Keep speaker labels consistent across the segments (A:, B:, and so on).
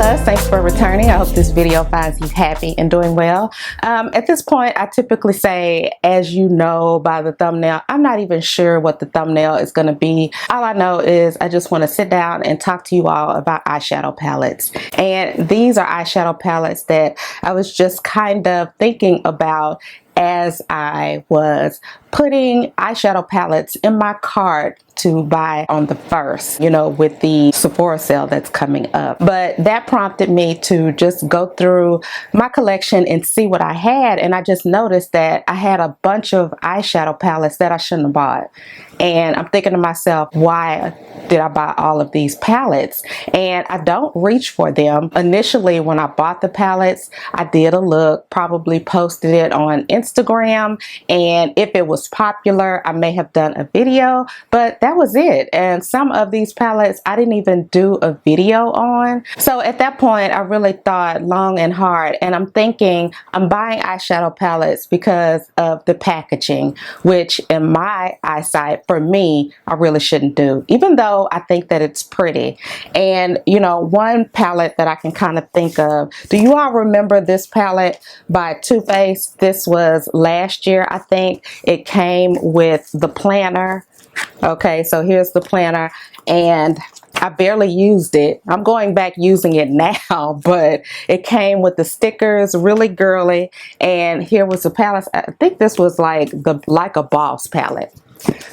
A: loves, thanks for returning. I hope this video finds you happy and doing well. At this point, I typically say, as you know by the thumbnail, I'm not even sure what the thumbnail is going to be. All I know is I just want to sit down and talk to you all about eyeshadow palettes. And these are eyeshadow palettes that I was just kind of thinking about as I was putting eyeshadow palettes in my cart to buy on the 1st, you know, with the Sephora sale that's coming up. But that prompted me to just go through my collection and see what I had, and I just noticed that I had a bunch of eyeshadow palettes that I shouldn't have bought. And I'm thinking to myself, why did I buy all of these palettes? And I don't reach for them. Initially, when I bought the palettes, I did a look, probably posted it on Instagram, and if it was popular, I may have done a video, but that was it. And some of these palettes I didn't even do a video on. So at that point, I really thought long and hard, and I'm thinking I'm buying eyeshadow palettes because of the packaging, which in my eyesight, for me, I really shouldn't do, even though I think that it's pretty. And you know, one palette that I can kind of think of, do you all remember this palette by Too Faced? This was last year, I think. It came with the planner. Okay, so here's the planner, and I barely used it. I'm going back using it now, but it came with the stickers, really girly. And here was the palette. I think this was like a Boss palette.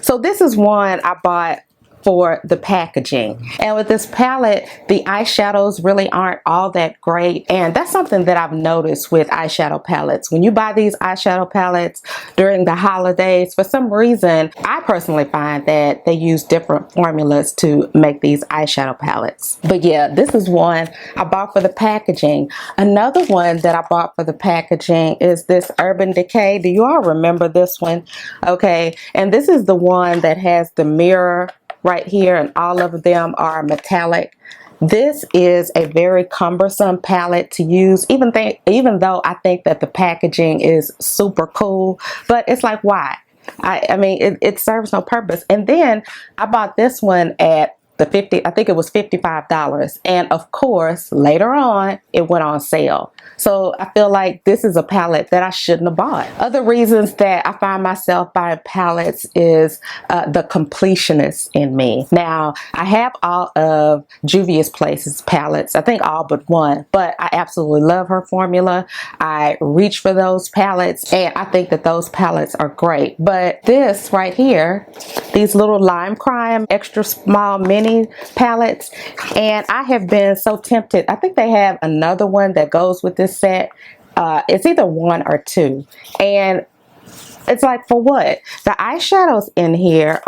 A: So this is one I bought for the packaging. And with this palette, the eyeshadows really aren't all that great. And that's something that I've noticed with eyeshadow palettes. When you buy these eyeshadow palettes during the holidays, for some reason, I personally find that they use different formulas to make these eyeshadow palettes. But yeah, this is one I bought for the packaging. Another one that I bought for the packaging is this Urban Decay. Do you all remember this one? Okay, and this is the one that has the mirror right here, and all of them are metallic. This is a very cumbersome palette to use, even though I think that the packaging is super cool, but it's like, why? I mean, it serves no purpose. And then I bought this one at I think it was $55, and of course later on it went on sale. So I feel like this is a palette that I shouldn't have bought. Other reasons that I find myself buying palettes is the completionist in me. Now, I have all of Juvia's Place's palettes, I think all but one, but I absolutely love her formula. I reach for those palettes, and I think that those palettes are great. But this right here, these little Lime Crime extra small mini palettes, and I have been so tempted. I think they have another one that goes with this set. It's either one or two, and it's like, for what? The eyeshadows in here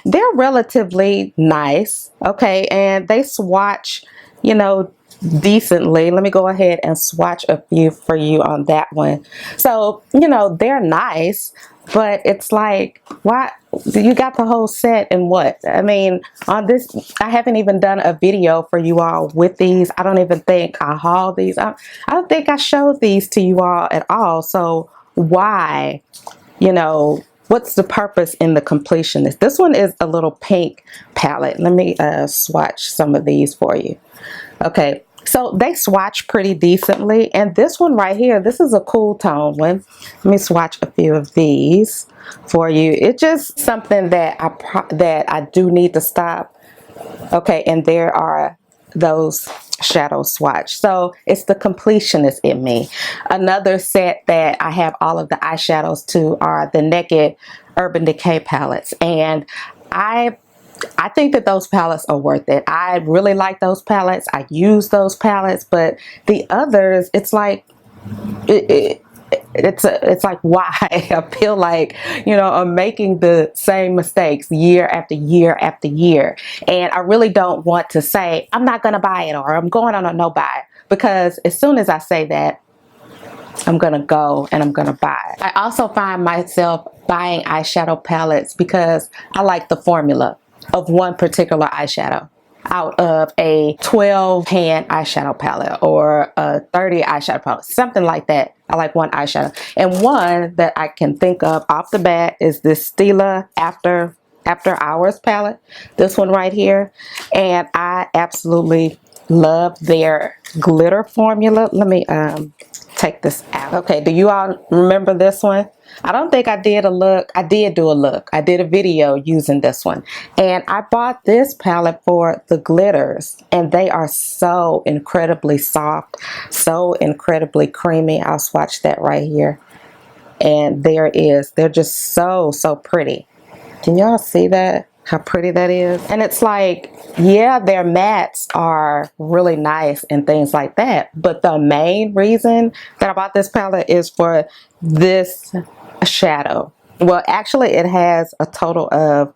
A: they're relatively nice, okay, and they swatch, you know, decently. Let me go ahead and swatch a few for you on that one. So, you know, they're nice, but it's like, why? You got the whole set, and what? I mean, on this, I haven't even done a video for you all with these. I don't even think I hauled these. I don't think I showed these to you all at all. So why? You know, what's the purpose in the completionist? This one is a little pink palette. Let me swatch some of these for you. Okay, so they swatch pretty decently, and this one right here, this is a cool tone one. Let me swatch a few of these for you. It's just something that I do need to stop. Okay, and there are those shadow swatch. So it's the completionist in me. Another set that I have all of the eyeshadows to are the Naked Urban Decay palettes, and I think that those palettes are worth it. I really like those palettes. I use those palettes, but the others, it's like, it's like, why? I feel like, you know, I'm making the same mistakes year after year after year, and I really don't want to say I'm not going to buy it or I'm going on a no buy, because as soon as I say that, I'm gonna go and I'm gonna buy. I also find myself buying eyeshadow palettes because I like the formula of one particular eyeshadow out of a 12 pan eyeshadow palette or a 30 eyeshadow palette, something like that. I like one eyeshadow, and one that I can think of off the bat is this Stila After Hours palette, this one right here, and I absolutely love their glitter formula. Let me take this out. Okay, do you all remember this one? I don't think I did a look. I did do a look. I did a video using this one. And I bought this palette for the glitters. And they are so incredibly soft. So incredibly creamy. I'll swatch that right here. And there it is. They're just so, so pretty. Can y'all see that? How pretty that is? And it's like, yeah, their mattes are really nice and things like that. But the main reason that I bought this palette is for this shadow. Well, actually, it has a total of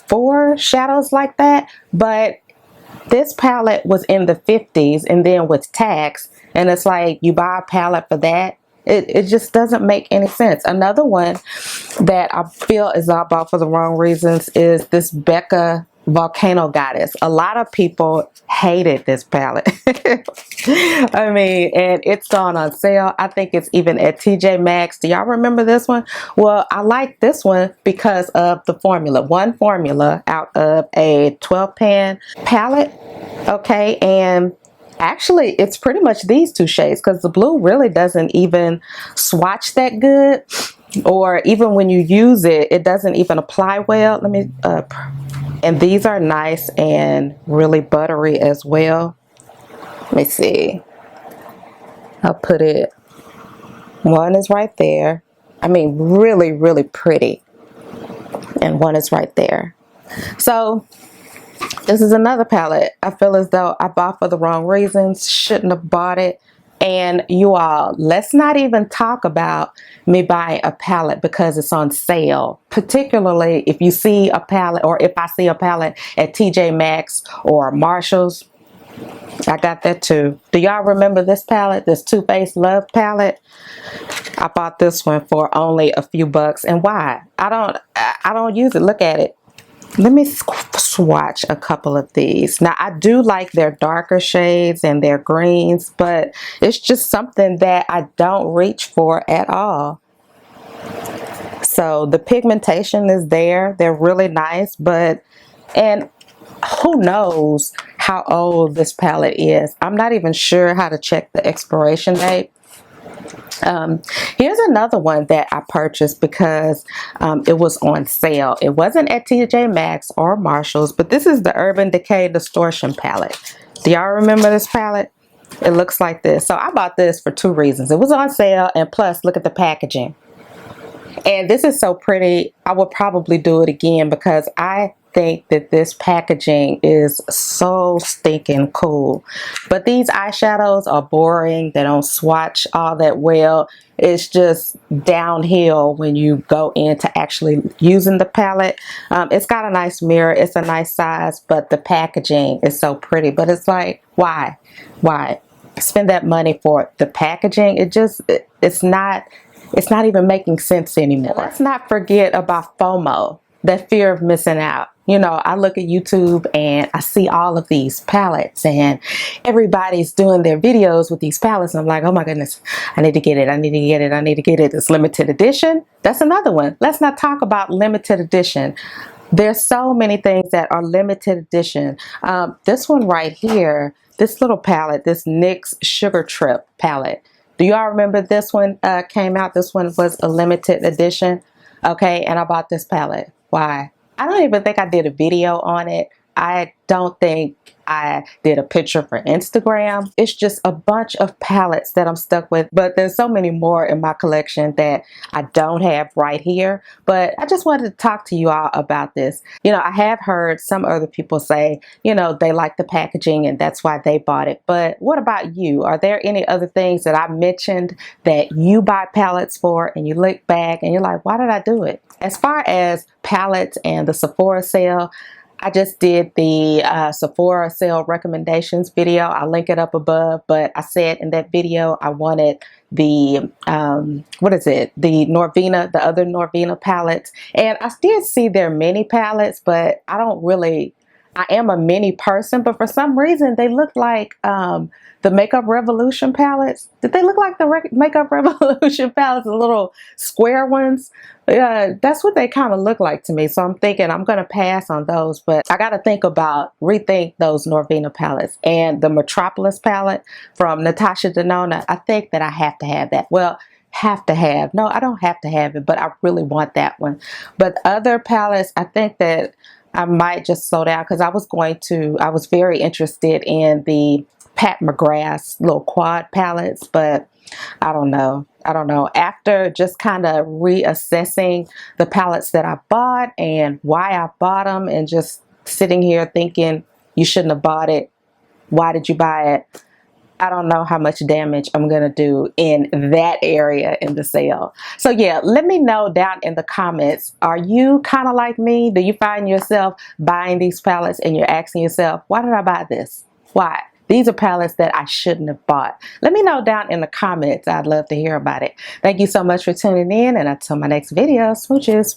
A: 4 shadows like that. But this palette was in the 50s and then with tax. And it's like, you buy a palette for that. It just doesn't make any sense. Another one that I feel is I bought for the wrong reasons is this Becca Volcano Goddess. A lot of people hated this palette. I mean, and it's gone on sale. I think it's even at TJ Maxx. Do y'all remember this one? Well, I like this one because of the formula. One formula out of a 12-pan palette. Okay, and actually, it's pretty much these 2 shades because the blue really doesn't even swatch that good, or even when you use it, it doesn't even apply well. Let me, and these are nice and really buttery as well. Let me see. I'll put it, one is right there. I mean, really, really pretty. And one is right there. So, this is another palette I feel as though I bought for the wrong reasons. Shouldn't have bought it. And you all, let's not even talk about me buying a palette because it's on sale. Particularly if you see a palette, or if I see a palette at TJ Maxx or Marshall's. I got that too. Do y'all remember this palette? This Too Faced Love palette? I bought this one for only a few bucks. And why? I don't use it. Look at it. Let me swatch a couple of these. Now, I do like their darker shades and their greens, but it's just something that I don't reach for at all. So the pigmentation is there. They're really nice, but, and who knows how old this palette is. I'm not even sure how to check the expiration date. Here's another one that I purchased because it was on sale. It wasn't at TJ Maxx or Marshall's, but this is the Urban Decay Distortion palette. Do y'all remember this palette? It looks like this. So I bought this for 2 reasons. It was on sale, and plus look at the packaging. And this is so pretty. I would probably do it again because I think that this packaging is so stinking cool. But these eyeshadows are boring. They don't swatch all that well. It's just downhill when you go into actually using the palette. It's got a nice mirror. It's a nice size, but the packaging is so pretty. But it's like, why? Why spend that money for the packaging? It's not even making sense anymore. And let's not forget about FOMO, that fear of missing out. You know, I look at YouTube and I see all of these palettes and everybody's doing their videos with these palettes. And I'm like, oh my goodness, I need to get it. I need to get it. I need to get it. It's limited edition. That's another one. Let's not talk about limited edition. There's so many things that are limited edition. This one right here, this little palette, this NYX Sugar Trip palette. Do y'all remember this one came out? This one was a limited edition. Okay, and I bought this palette. Why? I don't even think I did a video on it. I don't think I did a picture for Instagram. It's just a bunch of palettes that I'm stuck with, but there's so many more in my collection that I don't have right here. But I just wanted to talk to you all about this. You know, I have heard some other people say, you know, they like the packaging and that's why they bought it. But what about you? Are there any other things that I mentioned that you buy palettes for and you look back and you're like, why did I do it? As far as palettes and the Sephora sale, I just did the Sephora sale recommendations video. I'll link it up above, but I said in that video I wanted the, what is it? The Norvina, the other Norvina palettes. And I did see their mini palettes, but I I am a mini person, but for some reason they look like the Makeup Revolution palettes. Did they look like the Makeup Revolution palettes, the little square ones? Yeah, that's what they kind of look like to me. So I'm thinking I'm going to pass on those, but I got to rethink those Norvina palettes. And the Metropolis palette from Natasha Denona, I think that I have to have that. Well, no, I don't have to have it, but I really want that one. But other palettes, I think that I might just slow down, because I was very interested in the Pat McGrath's little quad palettes, but I don't know. After just kind of reassessing the palettes that I bought and why I bought them, and just sitting here thinking you shouldn't have bought it, why did you buy it? I don't know how much damage I'm going to do in that area in the sale. So yeah, let me know down in the comments. Are you kind of like me? Do you find yourself buying these palettes and you're asking yourself, why did I buy this? Why? These are palettes that I shouldn't have bought. Let me know down in the comments. I'd love to hear about it. Thank you so much for tuning in, and until my next video, smooches.